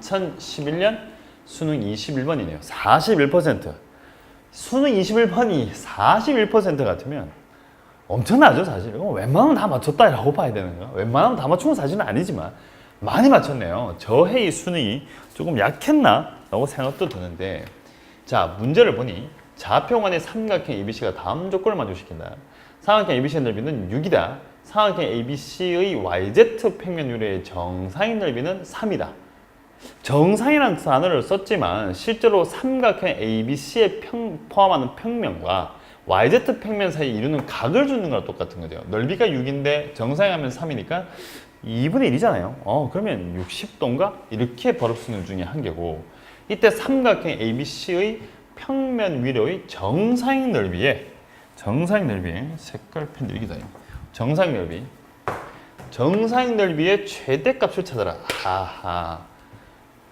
2011년 수능 21번이네요. 41%. 수능 21번이 41% 같으면 엄청나죠, 사실. 이거 웬만하면 다 맞췄다라고 봐야 되는 거야. 웬만하면 다 맞춘 건 사실은 아니지만 많이 맞췄네요. 저 해의 수능이 조금 약했나? 라고 생각도 드는데, 자, 문제를 보니 좌표간의 삼각형 ABC가 다음 조건을 만족시킨다. 삼각형 ABC의 넓이는 6이다. 삼각형 ABC의 YZ 평면유래의 정사인 넓이는 3이다. 정상이라는 단어를 썼지만 실제로 삼각형 ABC에 포함하는 평면과 YZ 평면 사이에 이루는 각을 주는 거랑 똑같은 거죠. 넓이가 6인데 정사하면 3이니까 2분의 1이잖아요. 그러면 60도인가? 이렇게 벌어쓰는 중에 한 개고, 이때 삼각형 ABC의 평면 위로의 정사인 넓이에 색깔 펜 들기다. 정사인 넓이의 최대값을 찾아라. 아하.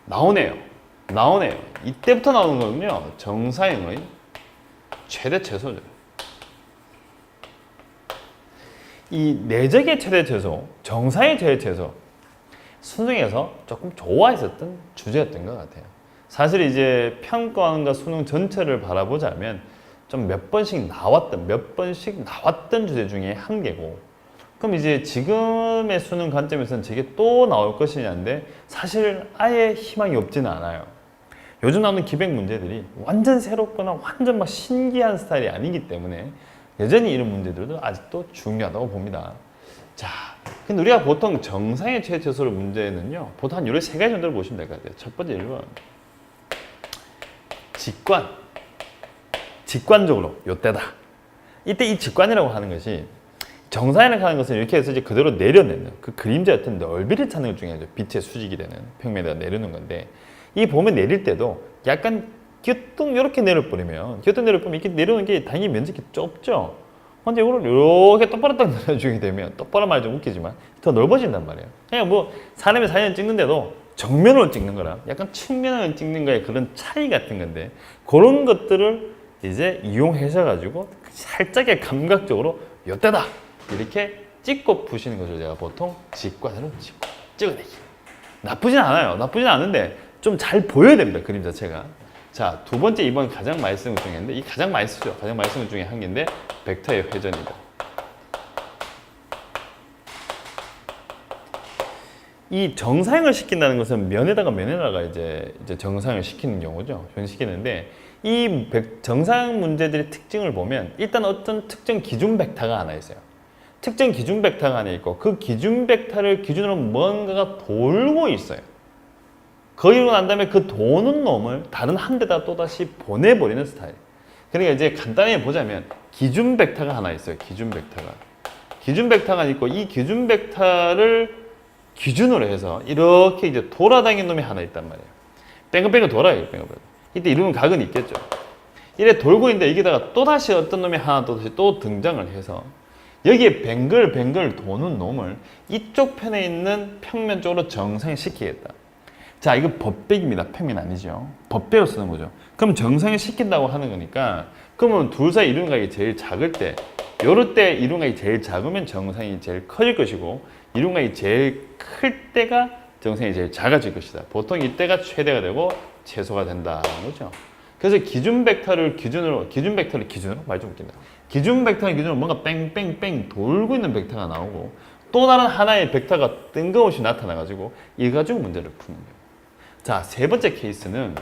나오네요. 이때부터 나오는 거는요, 정사형의 최대 최소죠. 이 내적의 최대 최소, 정사의 최대 최소, 수능에서 조금 좋아했었던 주제였던 것 같아요. 사실 이제 평가원과 수능 전체를 바라보자면 좀 몇 번씩 나왔던 주제 중에 한 개고, 그럼 이제 지금의 수능 관점에서는 저게 또 나올 것이냐인데 사실 아예 희망이 없지는 않아요. 요즘 나오는 기백 문제들이 완전 새롭거나 완전 막 신기한 스타일이 아니기 때문에 여전히 이런 문제들도 아직도 중요하다고 봅니다. 자, 근데 우리가 보통 정상의 최초수로 문제는요, 보통 한 요래 세 가지 정도를 보시면 될 것 같아요. 첫 번째 1번 직관적으로 요때다. 이때 이 직관이라고 하는 것이 정사인을 하는 것은 이렇게 해서 이제 그대로 내려내는 그 그림자의 어떤 넓이를 찾는 것 중에 빛의 수직이 되는 평면에다 내려놓는 건데, 이 보면 내릴 때도 약간 기어뚱 이렇게 내려버리면 이렇게 내려오는 게 당연히 면적이 좁죠. 근데 이걸 이렇게 똑바로 딱 내려주게 되면, 똑바로 말이 좀 웃기지만 더 넓어진단 말이에요. 그냥 뭐 사람이 사진을 찍는데도 정면으로 찍는 거랑 약간 측면으로 찍는 거에 그런 차이 같은 건데, 그런 것들을 이제 이용해서 가지고 살짝의 감각적으로 요때다 이렇게 찍고 푸시는 것을 제가 보통 직관으로 찍어내기. 나쁘진 않아요. 나쁘진 않은데 좀 잘 보여야 됩니다, 그림 자체가. 자, 두 번째, 이번 가장 많이 쓰는 것 중에 있는데, 이 가장 많이 쓰죠. 가장 많이 쓰는 것 중에 한 개인데, 벡터의 회전이다. 이 정사형을 시킨다는 것은 면에다가 이제 정사형을 시키는 경우죠. 변시키는데, 이 정사형 문제들의 특징을 보면 일단 어떤 특정 기준 벡터가 하나 있어요. 특정 기준 벡터가 하나 있고, 그 기준 벡터를 기준으로 뭔가가 돌고 있어요. 거기로 난 다음에 그 도는 놈을 다른 한 데다 또다시 보내버리는 스타일. 그러니까 이제 간단히 보자면 기준 벡터가 하나 있어요. 기준 벡터가 있고, 이 기준 벡터를 기준으로 해서 이렇게 이제 돌아다니는 놈이 하나 있단 말이에요. 뺑글뺑글 돌아요. 이때 이루는 각은 있겠죠. 이래 돌고 있는데 여기다가 또다시 어떤 놈이 하나 또다시 또 등장을 해서 여기에 뱅글뱅글 도는 놈을 이쪽 편에 있는 평면 쪽으로 정상시키겠다. 자, 이거 법백입니다. 평면 아니죠. 법백으로 쓰는 거죠. 그럼 정상을 시킨다고 하는 거니까, 그러면 둘 사이 이륜각이 제일 작을 때, 요럴 때 이륜각이 제일 작으면 정상이 제일 커질 것이고, 이륜각이 제일 클 때가 정상이 제일 작아질 것이다. 보통 이때가 최대가 되고 최소가 된다는 거죠. 그래서 기준 벡터를 기준으로 말 좀 웃긴다. 기준 벡터를 기준으로 뭔가 뺑뺑뺑 돌고 있는 벡터가 나오고, 또 다른 하나의 벡터가 뜬금없이 나타나가지고 이 가지고 문제를 푸는 거예요. 자, 세 번째 케이스는,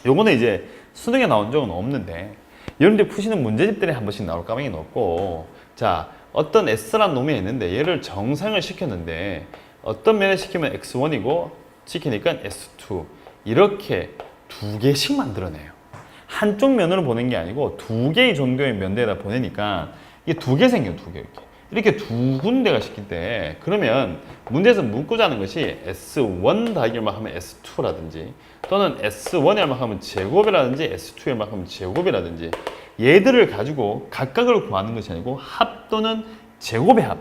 요거는 이제 수능에 나온 적은 없는데 여러분들 푸시는 문제집들이 한 번씩 나올 가망이 높고, 자, 어떤 S라는 놈이 있는데 얘를 정상을 시켰는데 어떤 면에 시키면 X1이고 시키니까 S2, 이렇게 두 개씩 만들어내요. 한쪽 면으로 보낸 게 아니고 두 개의 정도의 면대에다 보내니까 이게 두 개 생겨요. 두 개 이렇게 두 군데가 시킬 때, 그러면 문제에서 묻고자 하는 것이 S1 더하기 얼마하면 S2라든지, 또는 S1이 얼마하면 제곱이라든지 S2이 얼마하면 제곱이라든지, 얘들을 가지고 각각을 구하는 것이 아니고 합 또는 제곱의 합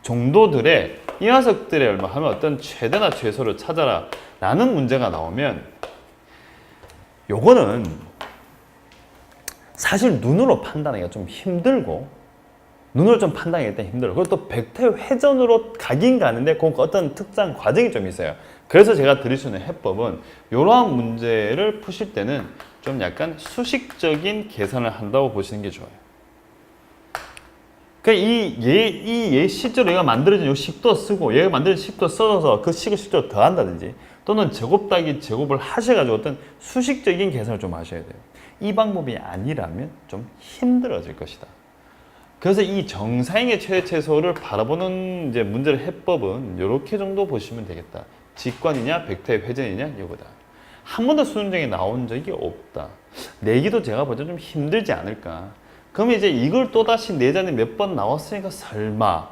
정도들의 이 녀석들의 얼마하면 어떤 최대나 최소를 찾아라 라는 문제가 나오면, 요거는 사실 눈으로 판단하기가 좀 힘들고, 눈으로 좀 판단하기 일단 힘들어요. 그리고 또 벡터의 회전으로 가긴 가는데 그 어떤 특정 과정이 좀 있어요. 그래서 제가 드릴 수 있는 해법은 이러한 문제를 푸실 때는 좀 약간 수식적인 계산을 한다고 보시는 게 좋아요. 그러니까 이 식으로 얘가 만들어진 요 식도 쓰고 얘가 만들어진 식도 써서 그 식을 실제로 더한다든지 또는 제곱 따기 제곱을 하셔가지고 어떤 수식적인 계산을 좀 하셔야 돼요. 이 방법이 아니라면 좀 힘들어질 것이다. 그래서 이 정사형의 최대 최소를 바라보는 이제 문제의 해법은 이렇게 정도 보시면 되겠다. 직관이냐 벡터의 회전이냐 이거다. 한 번도 수능장에 나온 적이 없다. 내기도 제가 볼 때 좀 힘들지 않을까. 그러면 이제 이걸 또다시 내전에 몇 번 나왔으니까 설마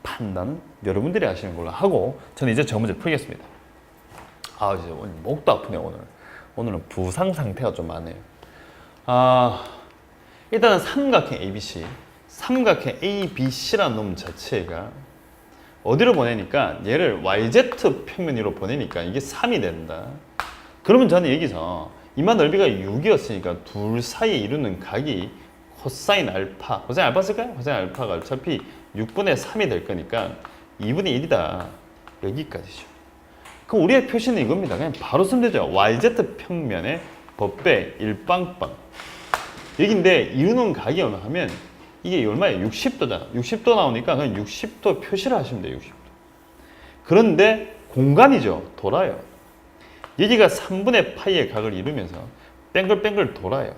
판단은 여러분들이 하시는 걸로 하고 저는 이제 저 문제 풀겠습니다. 아 이제 오늘 목도 아프네요 오늘. 오늘은 부상 상태가 좀 많네요. 일단은 삼각형 ABC, 삼각형 ABC라는 놈 자체가 어디로 보내니까 얘를 YZ 평면으로 보내니까 이게 3이 된다. 그러면 저는 여기서 이마 넓이가 6이었으니까 둘 사이에 이루는 각이 코사인 알파, 코사인 알파 쓸까요? 코사인 알파가 어차피 6분의 3이 될 거니까 2분의 1이다. 여기까지죠. 그럼 우리의 표시는 이겁니다. 그냥 바로 쓰면 되죠. YZ 평면의 법배 1빵빵. 여기인데 이루는 각이 얼마 하면 이게 얼마예요? 60도잖아. 60도 나오니까 그냥 60도 표시를 하시면 돼요. 60도. 그런데 공간이죠. 돌아요. 여기가 3분의 파이의 각을 이루면서 뱅글뱅글 돌아요.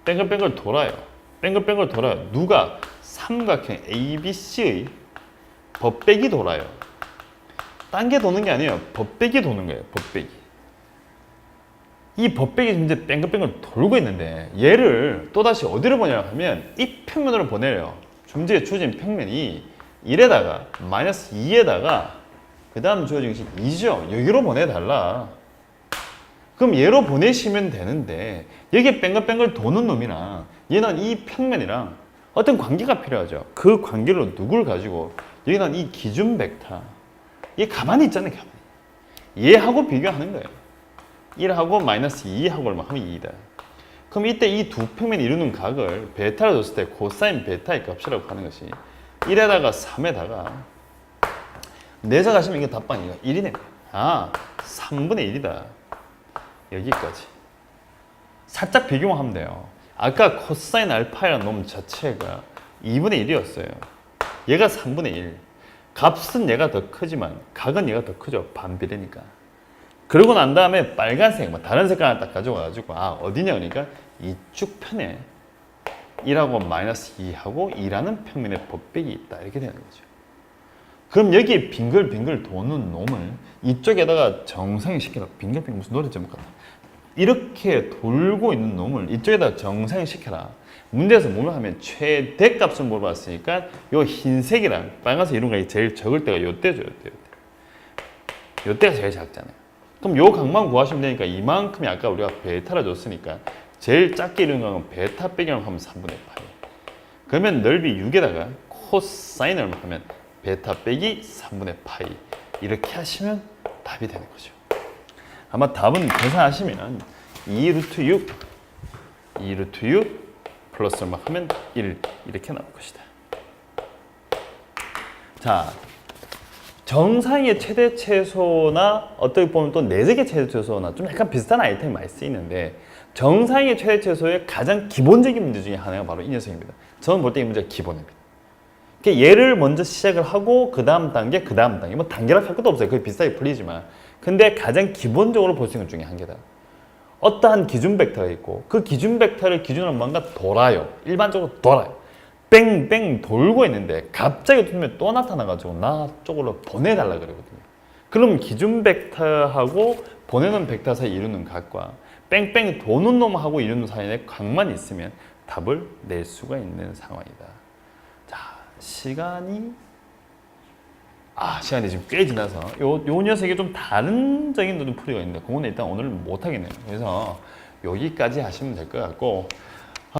뱅글뱅글 돌아요. 뱅글뱅글 돌아요. 누가? 삼각형 ABC의 법백이 돌아요. 딴 게 도는 게 아니에요. 법백이 도는 거예요. 법백이. 이 법백이 이제 뱅글뱅글 돌고 있는데 얘를 또다시 어디로 보내려고 하면 이 평면으로 보내요. 존재에 주어진 평면이 1에다가 마이너스 2에다가 그 다음 주어진 것이 2죠. 여기로 보내달라. 그럼 얘로 보내시면 되는데 여기에 뱅글뱅글 도는 놈이랑 얘는 이 평면이랑 어떤 관계가 필요하죠. 그 관계로 누굴 가지고 여기는 이 기준 벡터 얘 가만히 있잖아요. 가만히. 얘하고 비교하는 거예요. 1하고 마이너스 2하고 얼마 하면 2이다. 그럼 이때 이 두 평면이 이루는 각을 베타로 줬을 때 코사인 베타의 값이라고 하는 것이 1에다가 3에다가 내서 가시면 이게 답방이가 1이네. 3분의 1이다. 여기까지. 살짝 비교만 하면 돼요. 아까 코사인 알파라는 놈 자체가 2분의 1이었어요. 얘가 3분의 1. 값은 얘가 더 크지만 각은 얘가 더 크죠. 반비례니까. 그러고 난 다음에 빨간색, 다른 색깔 하나 딱 가져와가지고 어디냐 그러니까 이쪽 편에 1하고 마이너스 2하고 2라는 평면의 법백이 있다. 이렇게 되는 거죠. 그럼 여기에 빙글빙글 도는 놈을 이쪽에다가 정상시켜라. 빙글빙글 무슨 노래 제목 같다. 이렇게 돌고 있는 놈을 이쪽에다 정상시켜라. 문제에서 뭐를 하면 최대값을 물어봤으니까 요 흰색이랑 빨간색 이런 거 제일 적을 때가 요때죠. 요때가 제일 작잖아요. 그럼 요 각만 구하시면 되니까 이만큼이 아까 우리가 베타를 줬으니까 제일 작게 이루는 건 베타 빼기라고 하면 3분의 파이. 그러면 넓이 6에다가 코사인을 하면 베타 빼기 3분의 파이. 이렇게 하시면 답이 되는 거죠. 아마 답은 계산하시면 2루트 6, 2루트 6 플러스 얼마 하면 1 이렇게 나올 것이다. 자, 정상의 최대 최소나 어떻게 보면 또 내색의 최대 최소나 좀 약간 비슷한 아이템이 많이 쓰이는데 정상의 최대 최소의 가장 기본적인 문제 중에 하나가 바로 이 녀석입니다. 저는 볼 때 이 문제가 기본입니다. 그러니까 얘를 먼저 시작을 하고 그 다음 단계, 그 다음 단계 뭐 단계랑 할 것도 없어요. 거의 비슷하게 풀리지만 근데 가장 기본적으로 볼 수 있는 것 중에 한 개다. 어떠한 기준 벡터가 있고 그 기준 벡터를 기준으로 뭔가 돌아요. 일반적으로 돌아요. 뺑뺑 돌고 있는데 갑자기 또 나타나가지고 나 쪽으로 보내달라 그러거든요. 그럼 기준 벡터하고 보내는 벡터 사이 이루는 각과 뺑뺑 도는 놈하고 이루는 사이에 각만 있으면 답을 낼 수가 있는 상황이다. 자, 시간이 지금 꽤 지나서 요 녀석이 좀 다른적인 좀 풀이가 있는데 그거는 일단 오늘 못 하겠네요. 그래서 여기까지 하시면 될 것 같고